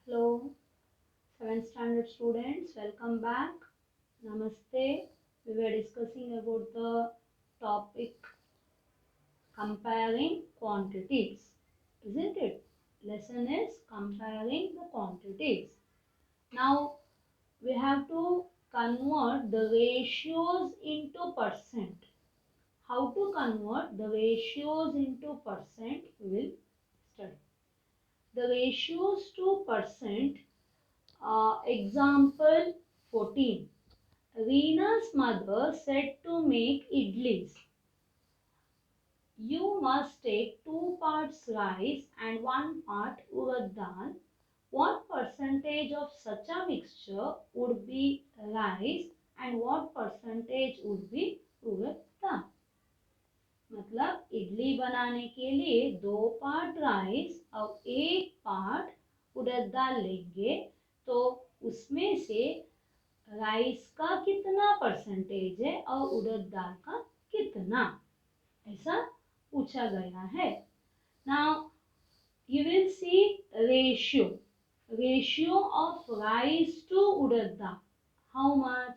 Hello, 7th standard students, welcome back. Namaste. We were discussing about the topic comparing quantities, isn't it? Lesson is comparing the quantities. Now we have to convert the ratios into percent. How to convert the ratios into percent we will study. The ratios to percent, example 14. Reena's mother said to make idlis. You must take 2 parts rice and 1 part urad dal. What percentage of such a mixture would be rice and what percentage would be urad dal? मतलब इडली बनाने के लिए 2 part rice और 1 part उड़द दाल लेंगे, तो उसमें से rice का कितना परसेंटेज है और उड़द दाल का कितना, ऐसा पूछा गया है. Now you will see ratio of rice to urad dal. How much?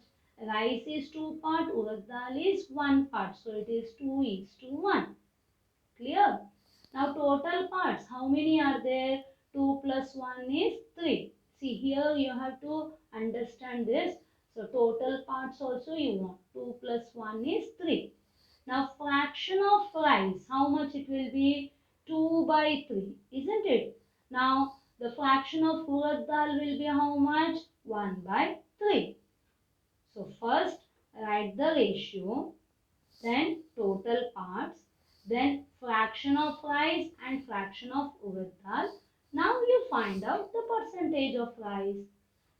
Rice is 2 part, urad dal is 1 part, so it is 2:1. Clear? Now total parts, how many are there? 2 plus 1 is 3. See here you have to understand this. So total parts also you want. 2 plus 1 is 3. Now fraction of rice, how much it will be? 2/3, isn't it? Now the fraction of urad dal will be how much? 1/3. So first write the ratio, then total parts, then fraction of rice and fraction of urad dal. Now you find out the percentage of rice.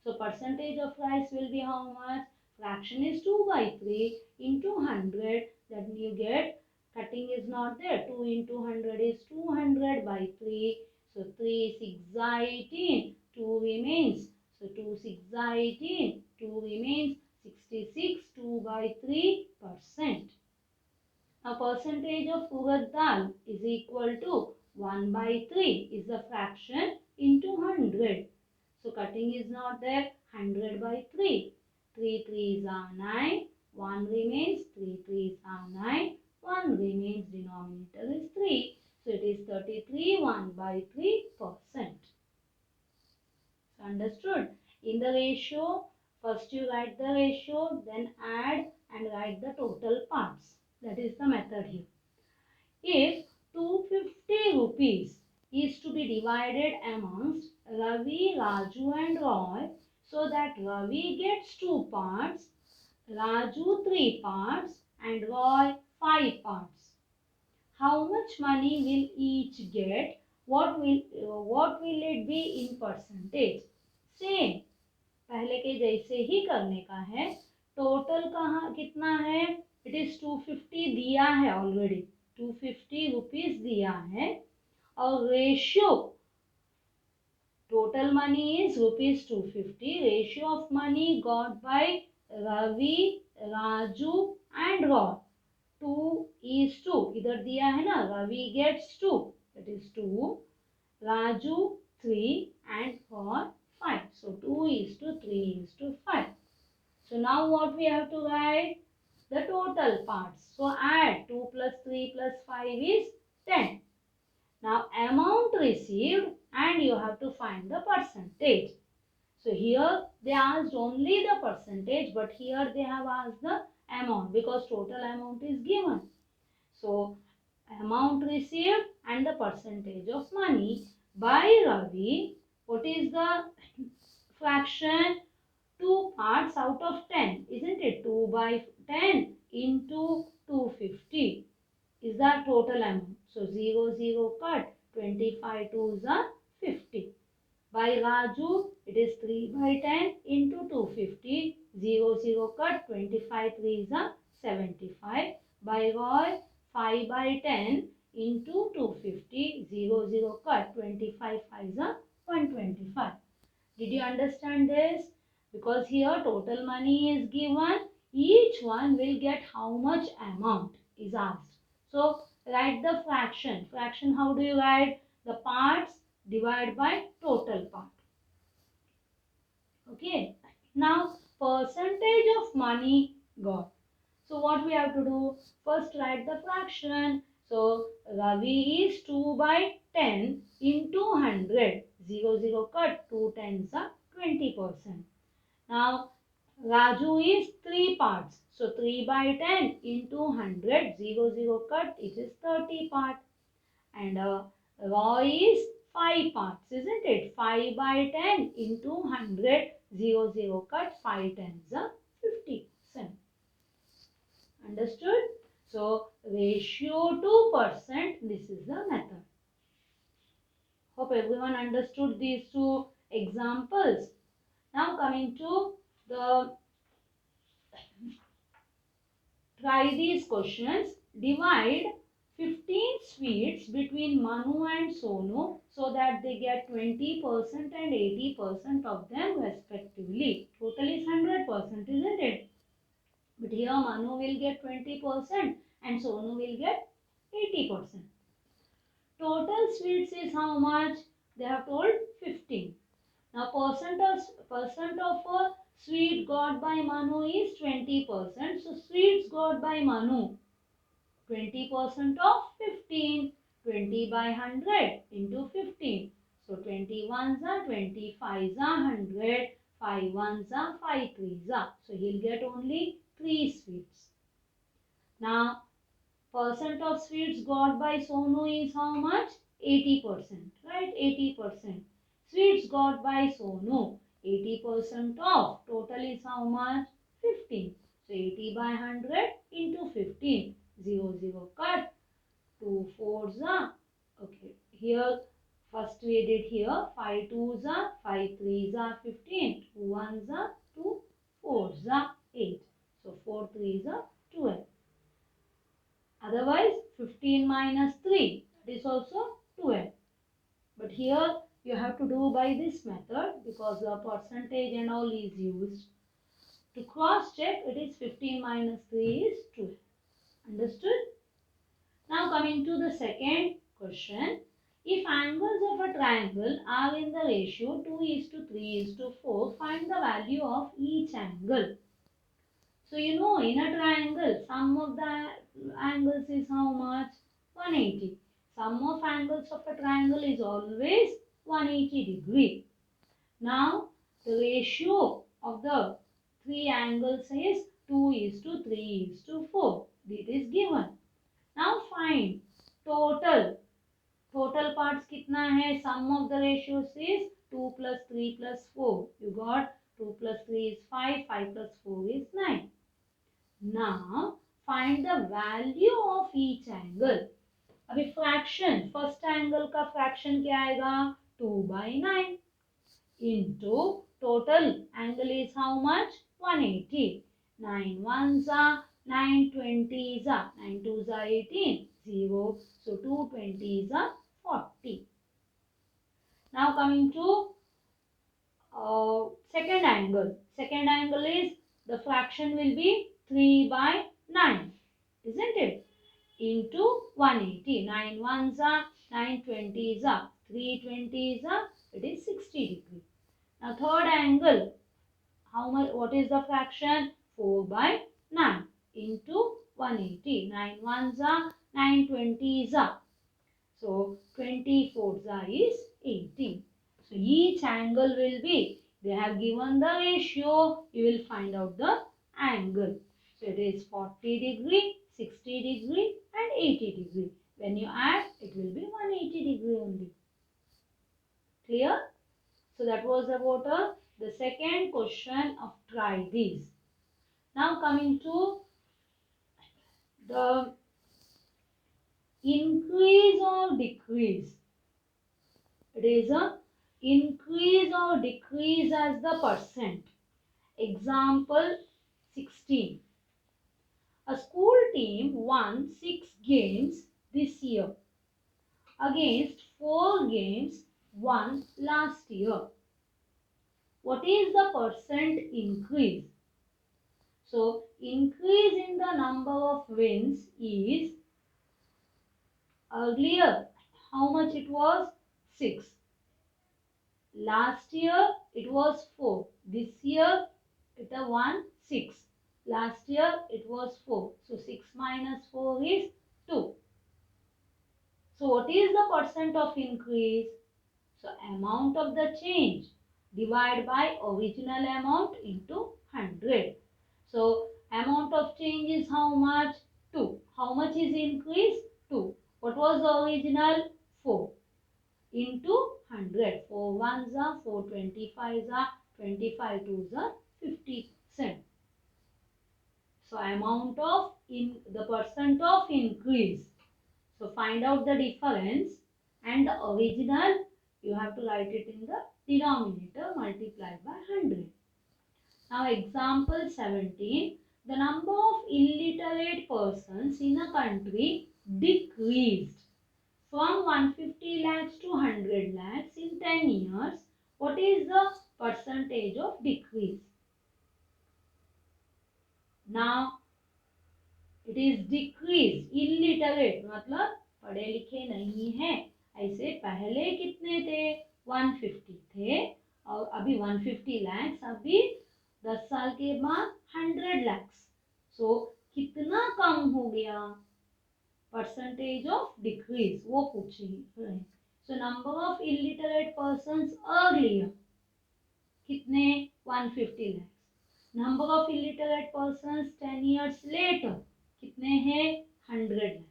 So percentage of rice will be how much? Fraction is 2/3 into 100. Then you get, cutting is not there. 2 into 100 is 200/3. So 3 6 are 18. 2 remains. So 2 6 are 18. 2 remains. 66. 2/3%. Now percentage of urad dal is equal to 1/3 is the fraction into 100. So cutting is not there. 100/3. 3 3s are 9. 1 remains. 3 3s are 9. 1 remains. Denominator is 3. So it is 33 1/3%. So understood? In the ratio, first you write the ratio, then add and write the total parts. That is the method here. If 250 rupees is to be divided amongst Ravi, Raju and Roy, so that Ravi gets 2 parts, Raju 3 parts and Roy 5 parts. How much money will each get? What will it be in percentage? Same, पहले के जैसे ही करने का है. Total कहाँ कितना है? It is 250 दिया है ऑलरेडी. 250 रुपीज दिया है और ratio, total money is rupees 250. Ratio of money got by Ravi, Raju and Roy 2:2. इधर दिया है ना, Ravi gets 2, that is 2, Raju 3 and Roy 5. So 2:3:5. So now what we have to write? The total parts. So add 2 plus 3 plus 5 is 10. Now amount received and you have to find the percentage. So here they asked only the percentage, but here they have asked the amount because total amount is given. So amount received and the percentage of money by Ravi. What is the fraction? 2 parts out of 10, isn't it? 2/10 into 250 is the total amount. So 0 0 cut, 25 2s are 50. By Raju, it is 3/10 into 250, 0 0 cut, 25 3s are 75. By Roy, 5/10 into 250, 0 0 cut, 25 5s are 125. Did you understand this? Because here total money is given, each one will get how much amount is asked. So write the fraction. Fraction, how do you write? The parts divided by total part. Okay. Now percentage of money got. So what we have to do? First write the fraction. So Ravi is 2 by 10 into 100. 0 cut. 2 tens are 20%. Now Raju is 3 parts. So 3 by 10 into 100. 0 cut. It is 30 part. And Roy is 5 parts, isn't it? 5 by 10 into 100. 0 cut. 5 tens are 50%. Understood? So ratio to percent, this is the method. Hope everyone understood these two examples. Now coming to the try these questions. Divide 15 sweets between Manu and Sonu so that they get 20% and 80% of them respectively. Total is 100%, isn't it? But here Manu will get 20% and Sonu will get 80%. Total sweets is how much? They have told 15. Now percent of a sweet got by Manu is 20%. So sweets got by Manu 20% of 15. 20 by 100 into 15. So 20 ones are 20, 5s are 100, 5 ones are 5 threes are. So he'll get only 3 sweets. Now percent of sweets got by Sonu is how much? 80%, right? 80%. Sweets got by Sonu, 80% of total is how much? 15. So 80 by 100 into 15. 0 cut. 2 fours are. Okay. Here first we did here 5 twos are, 5 threes are 15. 2 ones are, 2 fours are 8. So 4 threes are 12. Otherwise, 15 minus 3, that is also 12. But here you have to do by this method because the percentage and all is used. To cross check, it is 15 minus 3 is 12. Understood? Now coming to the second question. If angles of a triangle are in the ratio 2:3:4, find the value of each angle. So you know in a triangle, sum of the angles is how much? 180. Sum of angles of a triangle is always 180 degree. Now the ratio of the three angles is 2:3:4. It is given. Now find total. Total parts कितना है? Sum of the ratios is 2 plus 3 plus 4. You got 2 plus 3 is 5, 5 plus 4 is 9. Now find the value of each angle. अभी fraction, first angle का fraction क्या आएगा? 2 by 9 into total angle is how much? 180. 9 ones are, 9 20s are, 9 twos are 18, 0. So 2 20s are 40. Now coming to second angle. Second angle is the fraction will be 3 by 9, isn't it? Into 180. 9 ones are, 9 20s are, 3 20s are, it is 60 degree. Now third angle, how much? What is the fraction? 4 by 9 into 180. 9 ones are, 9 20s are. So 24s are is 80. So each angle will be, they have given the ratio, you will find out the angle. So it is 40 degree, 60 degree and 80 degree. When you add, it will be 180 degree only. Clear? So that was about the second question of try these. Now coming to the increase or decrease. It is a increase or decrease as the percent. Example 16. A school team won 6 games this year against 4 games won last year. What is the percent increase? So, increase in the number of wins is earlier how much it was? 6. Last year it was 4. This year it is 1, 6. Last year it was 4. So 6 minus 4 is 2. So what is the percent of increase? So amount of the change divided by original amount into 100. So amount of change is how much? 2. How much is increase? 2. What was the original? 4 into 100. 4 ones are 4 25s are 25 twos are 50%. So amount of the percent of increase. So find out the difference and the original you have to write it in the denominator multiplied by 100. Now example 17. The number of illiterate persons in a country decreased from 150 lakhs to 100 lakhs in 10 years. What is the percentage of decrease? Now it is decreased. Illiterate मतलब पढ़े लिखे नहीं हैं. ऐसे पहले कितने थे? 150 थे और अभी 150 lakhs, अभी 10 साल के बाद 100 lakhs. So कितना कम हो गया? Percentage of decrease वो पूछ रहे हैं. So number of illiterate persons earlier कितने? 150 lakhs. Number of illiterate persons 10 years later कितने हैं? 100 lakhs.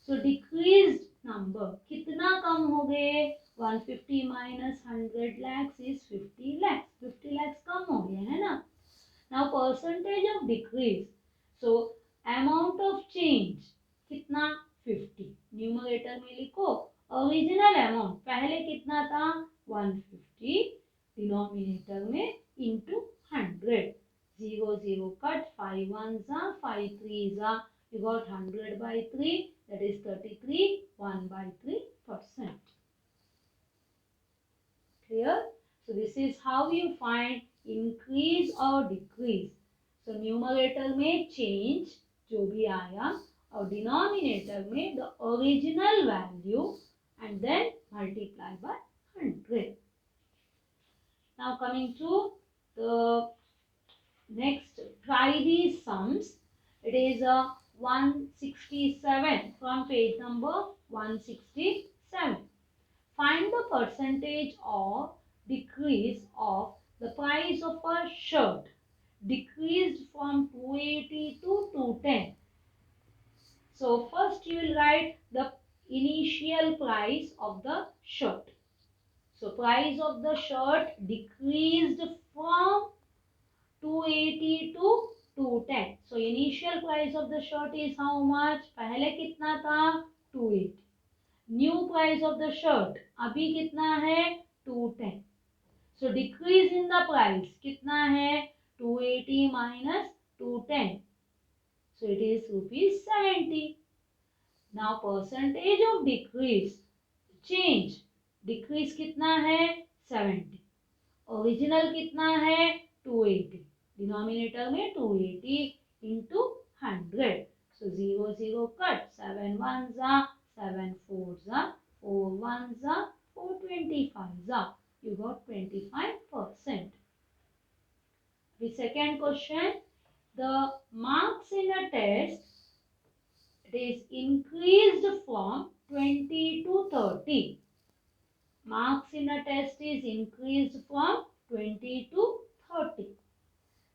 So decreased number कितना कम हो गए? 150 minus 100 lakhs is 50 lakhs. 50 lakhs कम हो गए है ना. Now percentage of decrease. So amount of change कितना? 50. न्यूमरेटर में लिखो ओरिजिनल अमाउंट पहले कितना था? 150. डिनोमिनेटर में into 100. 0 0 cut. 5 ones are 5 threes are. You got 100 by 3, that is 33. 1 by 3%. Clear? So this is how you find increase or decrease. So numerator में change जो भी आया और denominator में the original value and then multiply by 100. Now coming to the next, try these sums. It is a 167 from page number 167. Find the percentage of decrease of the price of a shirt decreased from 280 to 210. So first you will write the initial price of the shirt. So price of the shirt decreased from 280 to 210. So initial price of the shirt is how much? पहले कितना था? 280. New price of the shirt अभी कितना है? 210. So decrease in the price कितना है? 280 minus 210. So it is rupees 70. Now percentage of decrease change. Decrease कितना है? 70. Original कितना है? 280. Denominator में 280 into 100. So 0 0 cut. 7 ones are 7 fours are 4 ones are 4 25s are. You got 25%. The second question, the marks in a test, it is increased from 20 to 30. Marks in a test is increased from 20 to 30.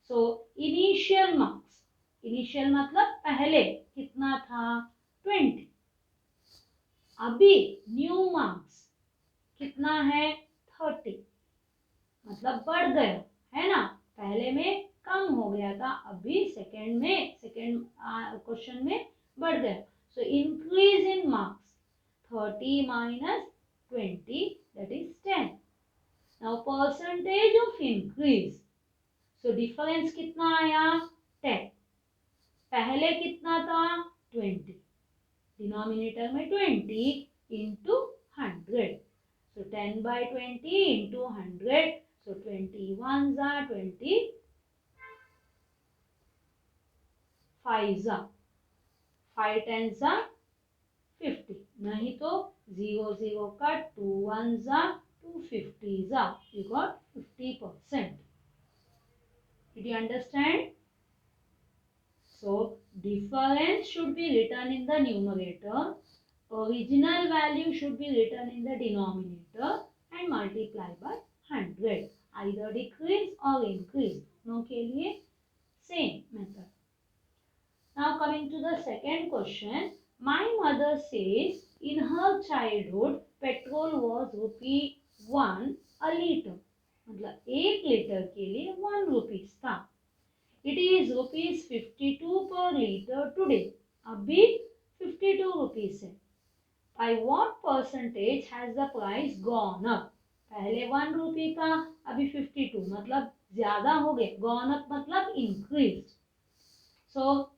So initial marks, initial मतलब पहले कितना था? 20. अभी new marks कितना है? 30. मतलब बढ़ गया है ना. पहले में कम हो गया था, अभी सेकंड क्वेश्चन में बढ़ गया. So increase in marks 30 minus 20, that is 10. Now percentage of increase. So difference कितना आया? 10. पहले कितना था? 20. डिनोमिनेटर में 20 into 100. So 10 by 20 into 100. So 21s are 20. 5s are 5 10s are 50. नहीं तो 0 0 cut. 2 1s are 2 2 50s are. You got 50%. Did you understand? So difference should be written in the numerator. Original value should be written in the denominator and multiply by 100. Either decrease or increase. दोनों के लिए same method. Now coming to the second question. My mother says in her childhood petrol was ₹1 a liter. मतलब 1 litre के लिए 1 rupees था. It is ₹52 per liter today. अभी 52 rupees है. By what percentage has the price gone up? पहले 1 रुपये था, अभी 52 मतलब ज्यादा हो गए. Gone up मतलब increased. So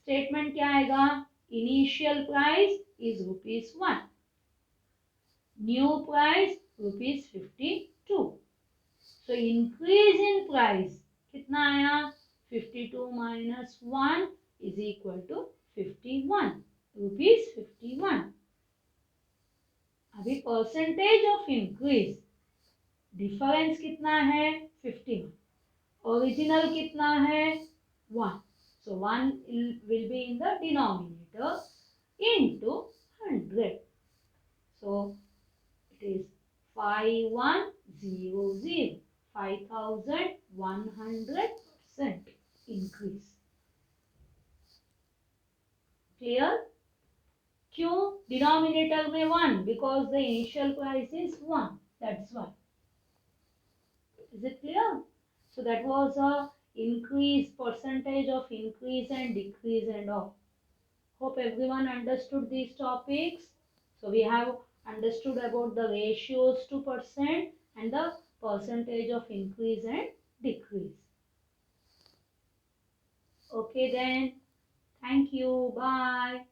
statement क्या आएगा? Initial price is ₹1. New price ₹52. So increase in price कितना आया? 52 minus 1 is equal to 51. ₹51. अभी परसेंटेज ऑफ इंक्रीज डिफरेंस कितना है? 51. ओरिजिनल कितना है? 1. So 1 will be in the denominator into 100. So it is 5100. 5100% increase. Clear? क्यों डिनोमिनेटर में 1? Because the initial price is 1. That's why. Is it clear? So that was a increase, percentage of increase and decrease and all. Hope everyone understood these topics. So we have understood about the ratios to percent and the percentage of increase and decrease. Okay then. Thank you. Bye.